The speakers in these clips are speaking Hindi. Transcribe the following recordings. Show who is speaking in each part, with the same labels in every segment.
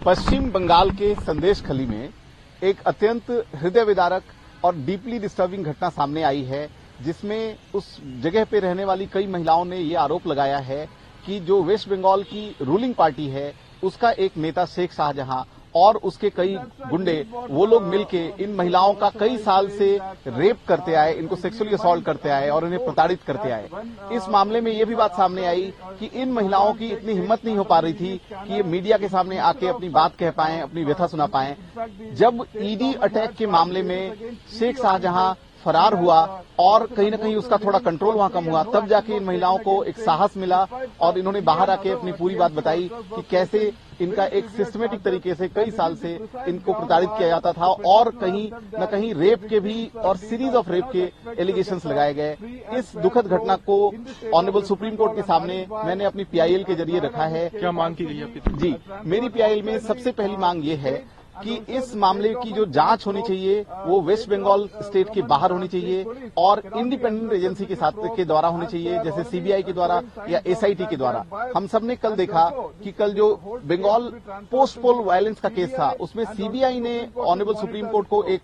Speaker 1: पश्चिम बंगाल के संदेशखली में एक अत्यंत हृदय विदारक और डीपली डिस्टर्बिंग घटना सामने आई है, जिसमें उस जगह पे रहने वाली कई महिलाओं ने ये आरोप लगाया है कि जो वेस्ट बंगाल की रूलिंग पार्टी है उसका एक नेता शेख शाहजहां और उसके कई गुंडे वो लोग मिलके इन महिलाओं का कई साल से रेप करते आए, इनको सेक्सुअली असॉल्ट करते आए और इन्हें प्रताड़ित करते आए। इस मामले में ये भी बात सामने आई कि इन महिलाओं की इतनी हिम्मत नहीं हो पा रही थी कि ये मीडिया के सामने आके अपनी बात कह पाएं, अपनी व्यथा सुना पाएं। जब ईडी अटैक के मामले में शेख शाहजहां फरार हुआ और कहीं न कहीं उसका थोड़ा कंट्रोल वहां कम हुआ, तब जाके इन महिलाओं को एक साहस मिला और इन्होंने बाहर आके अपनी पूरी बात बताई कि कैसे इनका एक सिस्टमेटिक तरीके से कई साल से इनको प्रताड़ित किया जाता था और कहीं न कहीं रेप के भी और सीरीज ऑफ रेप के एलिगेशंस लगाए गए। इस दुखद घटना को ऑनरेबल सुप्रीम कोर्ट के सामने मैंने अपनी पीआईएल के जरिए रखा है।
Speaker 2: क्या मांग की गई है आपकी?
Speaker 1: जी, मेरी पीआईएल में सबसे पहली मांग ये है कि इस मामले की जो जांच होनी चाहिए वो वेस्ट बंगाल स्टेट के बाहर होनी चाहिए और इंडिपेंडेंट एजेंसी के साथ के द्वारा होनी चाहिए, जैसे सीबीआई के द्वारा या एसआईटी के द्वारा। हम सबने कल देखा कि कल जो बंगाल पोस्ट पोल वायलेंस का केस था उसमें सीबीआई ने ऑनरेबल सुप्रीम कोर्ट को एक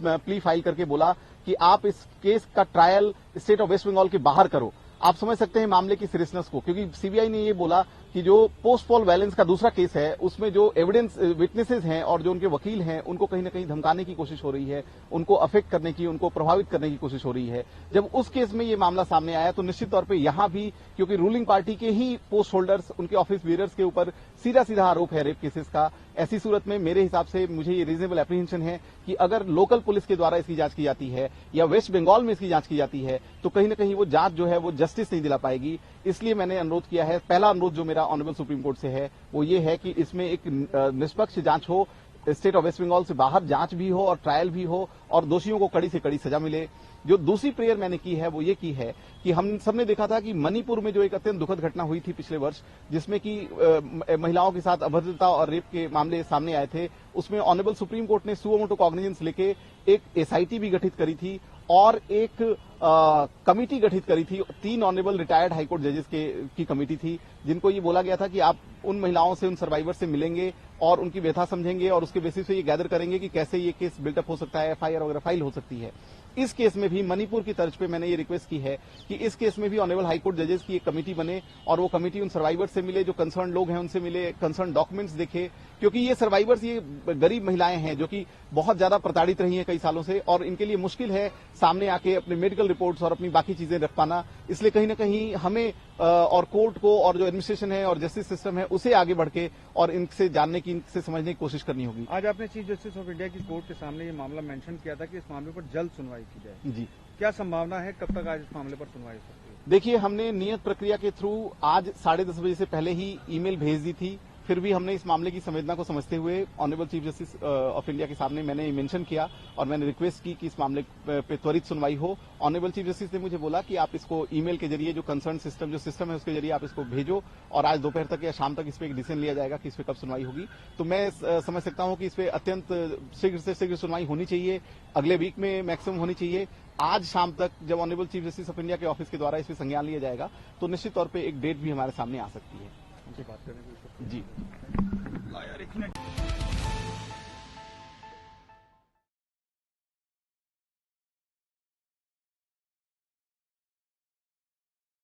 Speaker 1: प्ली फाइल करके बोला कि आप इस केस का trial state of West Bengal के बाहर करो। आप समझ सकते हैं मामले की सीरियसनेस को, क्योंकि सीबीआई ने ये बोला कि जो पोस्ट पोल वायलेंस का दूसरा केस है उसमें जो एविडेंस विटनेसेस हैं और जो उनके वकील हैं उनको कहीं न कहीं धमकाने की कोशिश हो रही है, उनको अफेक्ट करने की, उनको प्रभावित करने की कोशिश हो रही है। जब उस केस में ये मामला सामने आया तो निश्चित तौर पे यहां भी, क्योंकि रूलिंग पार्टी के ही पोस्ट होल्डर्स, उनके ऑफिस बियरर्स के ऊपर सीधा सीधा आरोप है रेप केसेस का, ऐसी सूरत में मेरे हिसाब से मुझे ये रीजनेबल एप्रीहेंशन है कि अगर लोकल पुलिस के द्वारा इसकी जांच की जाती है या वेस्ट बंगाल में इसकी जांच की जाती है तो कहीं न कहीं वो जांच जो है वो जस्टिस नहीं दिला पाएगी। इसलिए मैंने अनुरोध किया है, पहला अनुरोध जो मेरा ऑनरेबल सुप्रीम कोर्ट से है वो ये है कि इसमें एक निष्पक्ष जांच हो, स्टेट ऑफ वेस्ट बंगाल से बाहर जांच भी हो और ट्रायल भी हो और दोषियों को कड़ी से कड़ी सजा मिले। जो दूसरी प्रेयर मैंने की है वो ये की है कि हम सबने देखा था कि मणिपुर में जो एक अत्यंत दुखद घटना हुई थी पिछले वर्ष, जिसमें कि महिलाओं के साथ अभद्रता और रेप के मामले सामने आए थे, उसमें ऑनरेबल सुप्रीम कोर्ट ने सुओ मोटो कॉग्निजेंस लेके एक एसआईटी भी गठित करी थी और एक कमिटी गठित करी थी। 3 ऑनरेबल रिटायर्ड हाईकोर्ट जजेस की कमिटी थी, जिनको ये बोला गया था कि आप उन महिलाओं से, उन सर्वाइवर से मिलेंगे और उनकी व्यथा समझेंगे और उसके बेसिस पे ये गैदर करेंगे कि कैसे ये केस बिल्डअप हो सकता है, एफआईआर वगैरह फाइल हो सकती है। इस केस में भी मणिपुर की तर्ज पे मैंने ये रिक्वेस्ट की है कि इस केस में भी ऑनरेबल हाईकोर्ट जजेस की एक कमेटी बने और वो कमेटी उन सर्वाइवर्स से मिले, जो कंसर्न लोग हैं उनसे मिले, कंसर्न डॉक्यूमेंट्स देखे, क्योंकि ये सर्वाइवर्स, ये गरीब महिलाएं हैं जो कि बहुत ज्यादा प्रताड़ित रही हैं कई सालों से और इनके लिए मुश्किल है सामने आके अपने मेडिकल रिपोर्ट्स और अपनी बाकी चीजें रख पाना। इसलिए कहीं न कहीं हमें और कोर्ट को और जो एडमिनिस्ट्रेशन है और जस्टिस सिस्टम है उसे आगे बढ़ के और इनसे जानने की, इनसे समझने की कोशिश करनी होगी।
Speaker 2: आज आपने चीफ जस्टिस ऑफ इंडिया की कोर्ट के सामने ये मामला मेंशन किया था कि इस मामले पर जल्द सुनवाई की जाए।
Speaker 1: जी,
Speaker 2: क्या संभावना है, कब तक आज इस मामले पर सुनवाई हो सकती है?
Speaker 1: देखिए, हमने नियत प्रक्रिया के थ्रू आज 10:30 बजे से पहले ही ईमेल भेज दी थी। फिर भी हमने इस मामले की संवेदना को समझते हुए honourable chief justice of India के सामने मैंने मेंशन किया और मैंने रिक्वेस्ट की कि इस मामले पे त्वरित सुनवाई हो। ऑनरेबल चीफ जस्टिस ने मुझे बोला कि आप इसको ईमेल के जरिए, जो कंसर्न सिस्टम, जो सिस्टम है उसके जरिए आप इसको भेजो और आज दोपहर तक या शाम तक इस पे एक डिसीजन लिया जाएगा कि इस पे कब सुनवाई होगी। तो मैं समझ सकता हूं कि इस पे अत्यंत शीघ्र से शीघ्र सुनवाई होनी चाहिए, अगले वीक में मैक्सिमम होनी चाहिए। आज शाम तक जब honourable chief justice of India के ऑफिस के द्वारा इस पे संज्ञान लिया जाएगा तो निश्चित तौर पर एक डेट भी हमारे सामने आ सकती है।
Speaker 2: उनसे बात करने
Speaker 1: जी।
Speaker 2: यार एक मिनट।